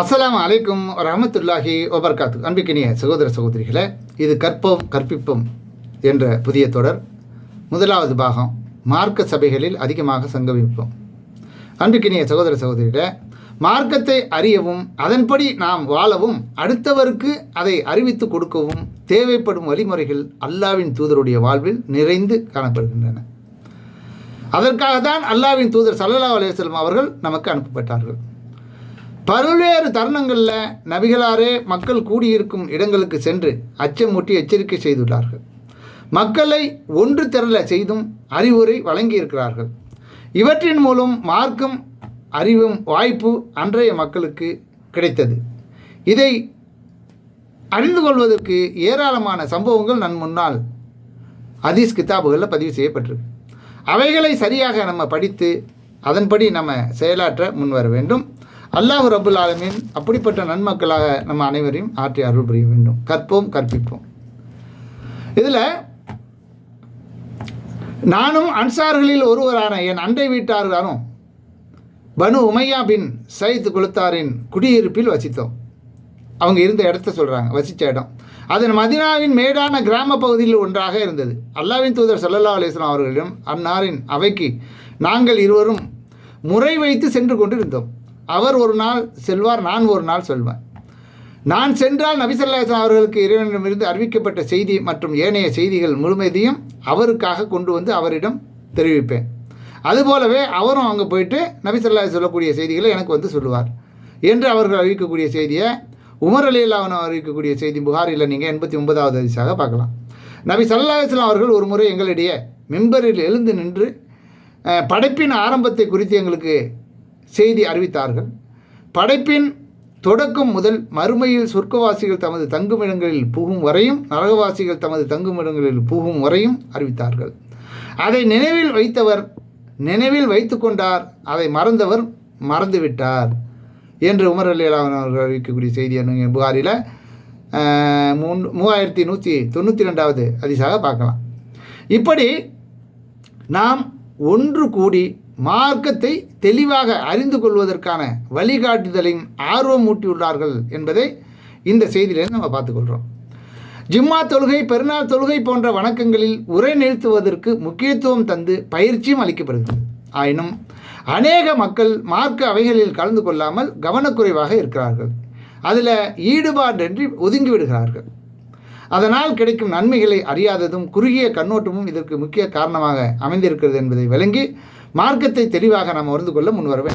அஸ்ஸலாமு அலைக்கும் வரஹ்மத்துல்லாஹி வபரகாத்து. அன்பிக்கினிய சகோதர சகோதரிகளே, இது கற்போம் கற்பிப்போம் என்ற புதிய தொடர். முதலாவது பாகம், மார்க்க சபைகளில் அதிகமாக சங்கமிப்போம். அன்பிக்கினிய சகோதர சகோதரிகளே, மார்க்கத்தை அறியவும் அதன்படி நாம் வாழவும் அடுத்தவருக்கு அதை அறிவித்து கொடுக்கவும் தேவைப்படும் வழிமுறைகள் அல்லாஹ்வின் தூதருடைய வாழ்வில் நிறைந்து காணப்படுகின்றன. அதற்காகத்தான் அல்லாஹ்வின் தூதர் ஸல்லல்லாஹு அலைஹி வஸல்லம் அவர்கள் நமக்கு அனுப்பப்பட்டார்கள். பல்வேறு தருணங்களில் நபிகளாரே மக்கள் கூடியிருக்கும் இடங்களுக்கு சென்று அச்சமூட்டி எச்சரிக்கை செய்துள்ளார்கள். மக்களை ஒன்று திரள செய்தும் அறிவுரை வழங்கியிருக்கிறார்கள். இவற்றின் மூலம் மார்க்கம் அறிவும் வாய்ப்பு அன்றைய மக்களுக்கு கிடைத்தது. இதை அறிந்து கொள்வதற்கு ஏராளமான சம்பவங்கள் நம் முன்னால் ஹதீஸ் கிதாபுகளில் பதிவு செய்யப்பட்டிருக்கு. அவைகளை சரியாக நம்ம படித்து அதன்படி நம்ம செயலாற்ற முன்வர வேண்டும். அல்லாஹ் ரப்புல் ஆலமீன் அப்படிப்பட்ட நன்மக்களாக நம்ம அனைவரையும் ஆற்றி அருள் புரிய வேண்டும். கற்போம் கற்பிப்போம். இதில் நானும் அன்சார்களில் ஒருவரான என் அண்டை வீட்டாரும் பனு உமையா பின் சைத் குலத்தாரின் குடியிருப்பில் வசித்தோம். அவங்க இருந்த இடத்த சொல்கிறாங்க, வசித்த இடம். அது மதீனாவின் மேடான கிராம பகுதியில் ஒன்றாக இருந்தது. அல்லாஹ்வின் தூதர் ஸல்லல்லாஹு அலைஹி வஸல்லம் அவர்களிடம் அன்னாரின் அவைக்கு நாங்கள் இருவரும் முறை வைத்து சென்று கொண்டிருந்தோம். அவர் ஒரு நாள் செல்வார், நான் ஒரு நாள் செல்வேன். நான் சென்றால் நபி ஸல்லல்லாஹு அலைஹி வஸல்லம் அவர்களுக்கு இறைவனிடமிருந்து அறிவிக்கப்பட்ட செய்தி மற்றும் ஏனைய செய்திகள் முழுமையையும் அவருக்காக கொண்டு வந்து அவரிடம் தெரிவிப்பேன். அதுபோலவே அவரும் அங்கே போயிட்டு நபி ஸல்லல்லாஹு அலைஹி சொல்லக்கூடிய செய்திகளை எனக்கு வந்து சொல்லுவார் என்று அவர்கள் அறிவிக்கக்கூடிய செய்தியை உமர் ரலியல்லாஹு அன்ஹு அறிவிக்கக்கூடிய செய்தி புகாரியில் நீங்கள் 89வது ஹதீஸாக பார்க்கலாம். நபி ஸல்லல்லாஹு அலைஹி வஸல்லம் அவர்கள் ஒரு முறை எங்களிடையே மிம்பரில் எழுந்து நின்று படைப்பின் ஆரம்பத்தை குறித்து எங்களுக்கு செய்தி அறிவித்தார்கள். படைப்பின் தொடக்கம் முதல் மறுமையில் சொர்க்கவாசிகள் தமது தங்குமிடங்களில் புகும் வரையும் நரகவாசிகள் தமது தங்குமிடங்களில் புகும் வரையும் அறிவித்தார்கள். அதை நினைவில் வைத்தவர் நினைவில் வைத்து கொண்டார், அதை மறந்தவர் மறந்துவிட்டார் என்று உமர் ரலியல்லாஹு அன்ஹு அவர்கள் அறிவிக்கக்கூடிய செய்தி புகாரில் 3192வது ஹதீஸாக பார்க்கலாம். இப்படி நாம் ஒன்று கூடி மார்க்கத்தை தெளிவாக அறிந்து கொள்வதற்கான வழிகாட்டுதலையும் ஆர்வம் ஊட்டியுள்ளார்கள் என்பதை இந்த செய்தியிலிருந்து நம்ம பார்த்துக்கொள்கிறோம். ஜும்மா தொழுகை, பெருநாள் தொழுகை போன்ற வணக்கங்களில் உரை நிறுத்துவதற்கு முக்கியத்துவம் தந்து பயிற்சியும் அளிக்கப்படுகிறது. ஆயினும் அநேக மக்கள் மார்க்க அவைகளில் கலந்து கொள்ளாமல் கவனக்குறைவாக இருக்கிறார்கள். அதில் ஈடுபாடின்றி ஒதுங்கி விடுகிறார்கள். அதனால் கிடைக்கும் நன்மைகளை அறியாததும் குறுகிய கண்ணோட்டமும் இதற்கு முக்கிய காரணமாக அமைந்திருக்கிறது என்பதை விளங்கி மார்க்கத்தை தெளிவாக நாம் அறிந்து கொள்ள முன்வர வேண்டும்.